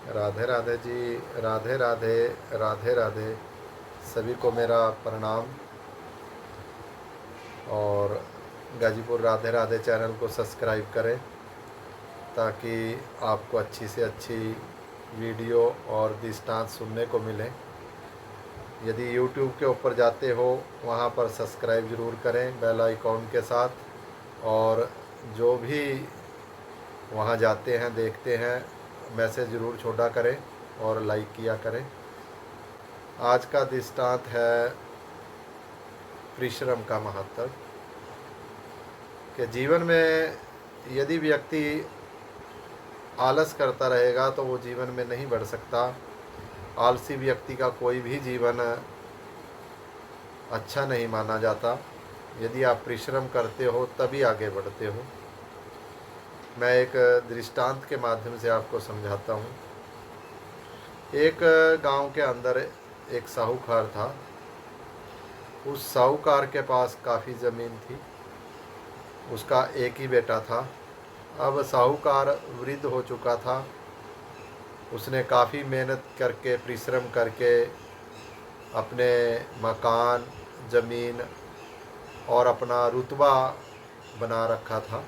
राधे राधे जी। राधे राधे। राधे राधे। सभी को मेरा प्रणाम। और गाजीपुर राधे राधे चैनल को सब्सक्राइब करें ताकि आपको अच्छी से अच्छी वीडियो और दृष्टांत सुनने को मिले। यदि YouTube के ऊपर जाते हो वहाँ पर सब्सक्राइब ज़रूर करें बेल आइकॉन के साथ। और जो भी वहाँ जाते हैं देखते हैं मैसेज ज़रूर छोड़ा करें और लाइक किया करें। आज का दृष्टांत है परिश्रम का महत्व। कि जीवन में यदि व्यक्ति आलस करता रहेगा तो वो जीवन में नहीं बढ़ सकता। आलसी व्यक्ति का कोई भी जीवन अच्छा नहीं माना जाता। यदि आप परिश्रम करते हो तभी आगे बढ़ते हो। मैं एक दृष्टांत के माध्यम से आपको समझाता हूँ। एक गांव के अंदर एक साहूकार था। उस साहूकार के पास काफ़ी ज़मीन थी। उसका एक ही बेटा था। अब साहूकार वृद्ध हो चुका था। उसने काफ़ी मेहनत करके परिश्रम करके अपने मकान, ज़मीन और अपना रुतबा बना रखा था।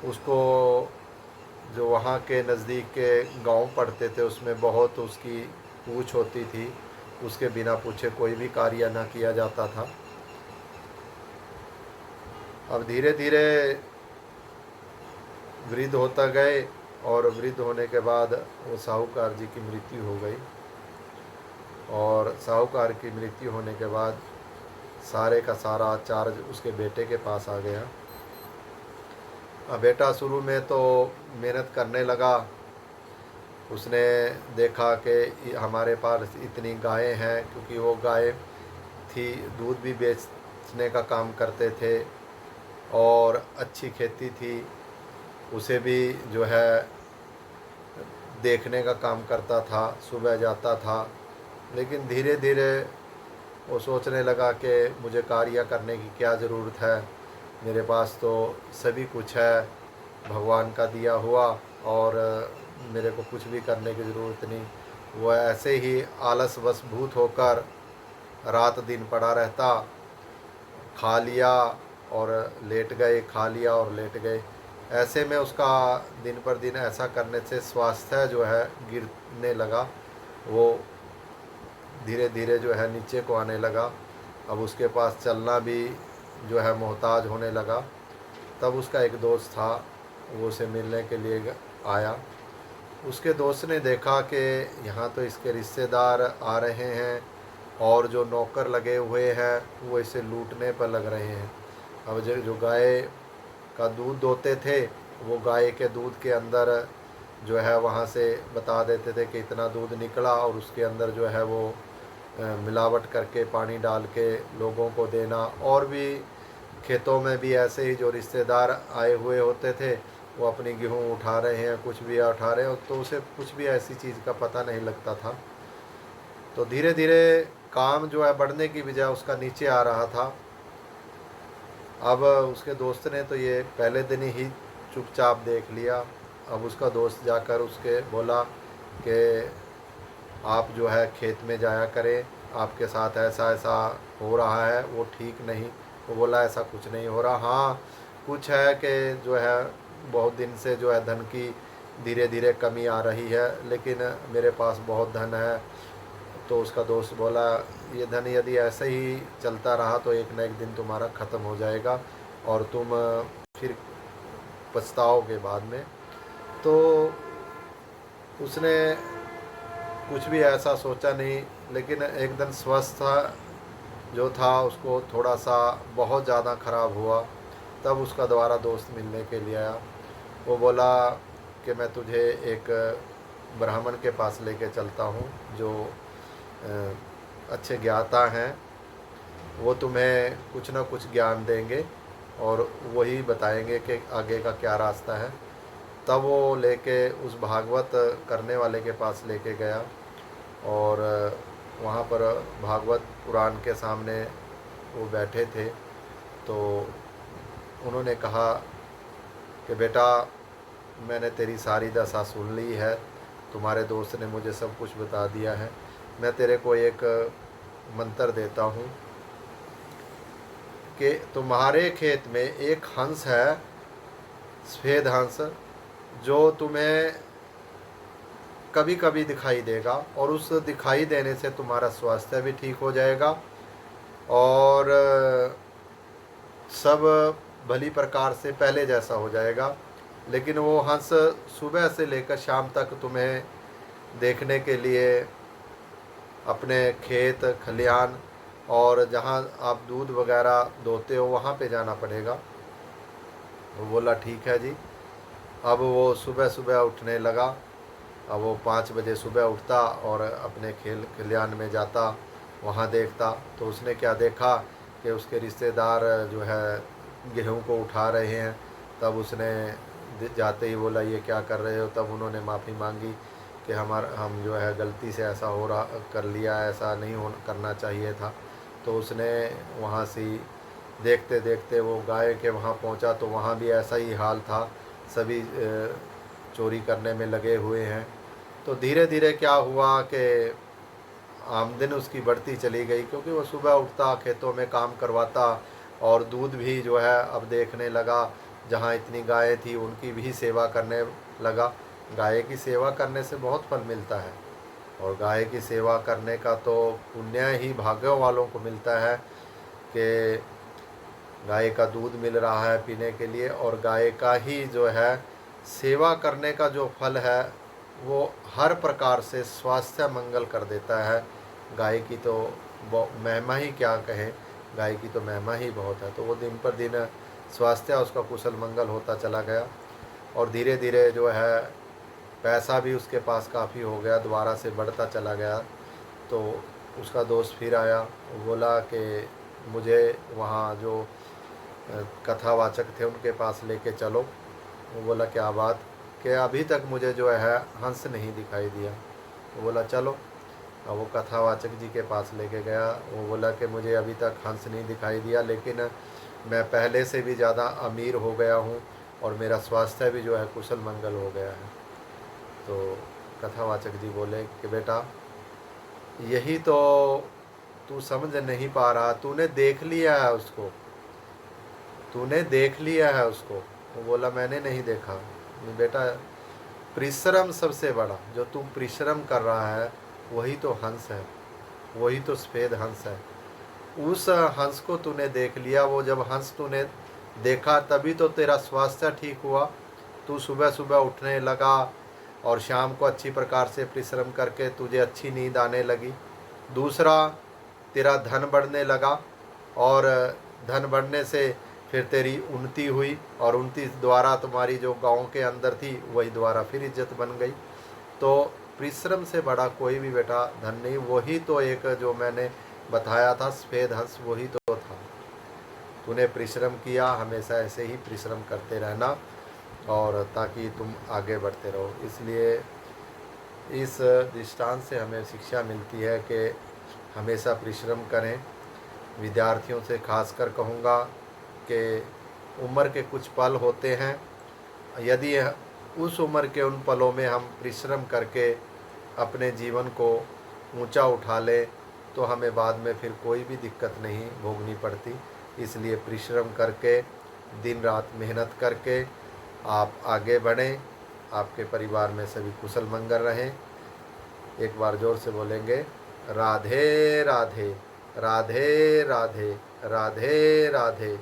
उसको जो वहाँ के नज़दीक के गांव पड़ते थे उसमें बहुत उसकी पूछ होती थी। उसके बिना पूछे कोई भी कार्य न किया जाता था। अब धीरे धीरे वृद्ध होता गए और वृद्ध होने के बाद वो साहूकार जी की मृत्यु हो गई। और साहूकार की मृत्यु होने के बाद सारे का सारा चार्ज उसके बेटे के पास आ गया। अब बेटा शुरू में तो मेहनत करने लगा। उसने देखा कि हमारे पास इतनी गायें हैं, क्योंकि वो गाय थी, दूध भी बेचने का काम करते थे और अच्छी खेती थी। उसे भी जो है देखने का काम करता था, सुबह जाता था। लेकिन धीरे धीरे वो सोचने लगा कि मुझे कार्य करने की क्या ज़रूरत है, मेरे पास तो सभी कुछ है भगवान का दिया हुआ, और मेरे को कुछ भी करने की ज़रूरत नहीं। वह ऐसे ही आलस वश भूत होकर रात दिन पड़ा रहता। खा लिया और लेट गए, खा लिया और लेट गए। ऐसे में उसका दिन पर दिन ऐसा करने से स्वास्थ्य जो है गिरने लगा। वो धीरे धीरे जो है नीचे को आने लगा। अब उसके पास चलना भी जो है मोहताज होने लगा। तब उसका एक दोस्त था, वो उसे मिलने के लिए आया। उसके दोस्त ने देखा कि यहाँ तो इसके रिश्तेदार आ रहे हैं और जो नौकर लगे हुए हैं वो इसे लूटने पर लग रहे हैं। अब जो गाय का दूध दोते थे वो गाय के दूध के अंदर जो है वहाँ से बता देते थे कि इतना दूध निकला, और उसके अंदर जो है वो मिलावट करके पानी डाल के लोगों को देना। और भी खेतों में भी ऐसे ही जो रिश्तेदार आए हुए होते थे वो अपनी गेहूँ उठा रहे हैं, कुछ भी उठा रहे हो, तो उसे कुछ भी ऐसी चीज़ का पता नहीं लगता था। तो धीरे धीरे काम जो है बढ़ने की बजाय उसका नीचे आ रहा था। अब उसके दोस्त ने तो ये पहले दिन ही चुपचाप देख लिया। अब उसका दोस्त जाकर उसके बोला कि आप जो है खेत में जाया करें, आपके साथ ऐसा ऐसा हो रहा है, वो ठीक नहीं। वो बोला ऐसा कुछ नहीं हो रहा। हाँ कुछ है कि जो है बहुत दिन से जो है धन की धीरे धीरे कमी आ रही है, लेकिन मेरे पास बहुत धन है। तो उसका दोस्त बोला ये धन यदि ऐसे ही चलता रहा तो एक न एक दिन तुम्हारा ख़त्म हो जाएगा और तुम फिर पछताओगे बाद में। तो उसने कुछ भी ऐसा सोचा नहीं, लेकिन एकदम स्वस्थ जो था उसको थोड़ा सा बहुत ज़्यादा ख़राब हुआ। तब उसका दोबारा दोस्त मिलने के लिए आया। वो बोला कि मैं तुझे एक ब्राह्मण के पास लेके चलता हूँ जो अच्छे ज्ञाता हैं। वो तुम्हें कुछ ना कुछ ज्ञान देंगे और वही बताएंगे कि आगे का क्या रास्ता है। तब वो लेके उस भागवत करने वाले के पास लेके गया और वहाँ पर भागवत पुराण के सामने वो बैठे थे। तो उन्होंने कहा कि बेटा मैंने तेरी सारी दशा सुन ली है, तुम्हारे दोस्त ने मुझे सब कुछ बता दिया है। मैं तेरे को एक मंत्र देता हूँ कि तुम्हारे खेत में एक हंस है, सफ़ेद हंस, जो तुम्हें कभी कभी दिखाई देगा, और उस दिखाई देने से तुम्हारा स्वास्थ्य भी ठीक हो जाएगा और सब भली प्रकार से पहले जैसा हो जाएगा। लेकिन वो हंस सुबह से लेकर शाम तक तुम्हें देखने के लिए अपने खेत खलिहान और जहाँ आप दूध वगैरह दोते हो वहाँ पे जाना पड़ेगा। वो बोला ठीक है जी। अब वो सुबह सुबह उठने लगा। अब वो 5 बजे सुबह उठता और अपने खेल खलिहान में जाता, वहाँ देखता। तो उसने क्या देखा कि उसके रिश्तेदार जो है गेहूं को उठा रहे हैं। तब उसने जाते ही बोला ये क्या कर रहे हो। तब उन्होंने माफ़ी मांगी कि हम जो है गलती से ऐसा हो रहा कर लिया, ऐसा नहीं हो करना चाहिए था। तो उसने वहाँ से देखते देखते वो गाय के वहाँ पहुँचा तो वहाँ भी ऐसा ही हाल था, सभी चोरी करने में लगे हुए हैं। तो धीरे धीरे क्या हुआ कि आमदनी उसकी बढ़ती चली गई, क्योंकि वो सुबह उठता, खेतों में काम करवाता और दूध भी जो है अब देखने लगा। जहाँ इतनी गायें थी उनकी भी सेवा करने लगा। गाय की सेवा करने से बहुत फल मिलता है, और गाय की सेवा करने का तो पुण्य ही भाग्यों वालों को मिलता है कि गाय का दूध मिल रहा है पीने के लिए, और गाय का ही जो है सेवा करने का जो फल है वो हर प्रकार से स्वास्थ्य मंगल कर देता है। गाय की तो महिमा ही क्या कहें, गाय की तो महिमा ही बहुत है। तो वो दिन पर दिन स्वास्थ्य उसका कुशल मंगल होता चला गया, और धीरे धीरे जो है पैसा भी उसके पास काफ़ी हो गया, दोबारा से बढ़ता चला गया। तो उसका दोस्त फिर आया, वो बोला कि मुझे वहाँ जो कथावाचक थे उनके पास लेके चलो। वो बोला क्या बात, कि अभी तक मुझे जो है हंस नहीं दिखाई दिया। वो बोला चलो। अब वो कथावाचक जी के पास लेके गया। वो बोला कि मुझे अभी तक हंस नहीं दिखाई दिया, लेकिन मैं पहले से भी ज़्यादा अमीर हो गया हूँ और मेरा स्वास्थ्य भी जो है कुशल मंगल हो गया है। तो कथावाचक जी बोले कि बेटा यही तो तू समझ नहीं पा रहा, तूने देख लिया है उसको, तूने देख लिया है उसको। वो बोला मैंने नहीं देखा। बेटा परिश्रम सबसे बड़ा, जो तू परिश्रम कर रहा है वही तो हंस है, वही तो सफ़ेद हंस है। उस हंस को तूने देख लिया। वो जब हंस तूने देखा तभी तो तेरा स्वास्थ्य ठीक हुआ। तू सुबह सुबह उठने लगा और शाम को अच्छी प्रकार से परिश्रम करके तुझे अच्छी नींद आने लगी। दूसरा, तेरा धन बढ़ने लगा, और धन बढ़ने से फिर तेरी उन्नति हुई, और उन्नति द्वारा तुम्हारी जो गांव के अंदर थी वही द्वारा फिर इज्जत बन गई। तो परिश्रम से बड़ा कोई भी बेटा धन नहीं। वही तो एक जो मैंने बताया था सफ़ेद हंस, वही तो था। तूने परिश्रम किया, हमेशा ऐसे ही परिश्रम करते रहना, और ताकि तुम आगे बढ़ते रहो। इसलिए इस दृष्टांत से हमें शिक्षा मिलती है कि हमेशा परिश्रम करें। विद्यार्थियों से खासकर कहूँगा कि उम्र के कुछ पल होते हैं, यदि उस उम्र के उन पलों में हम परिश्रम करके अपने जीवन को ऊंचा उठा लें तो हमें बाद में फिर कोई भी दिक्कत नहीं भोगनी पड़ती। इसलिए परिश्रम करके, दिन रात मेहनत करके आप आगे बढ़ें, आपके परिवार में सभी कुशल मंगल रहें। एक बार जोर से बोलेंगे, राधे राधे, राधे राधे, राधे राधे।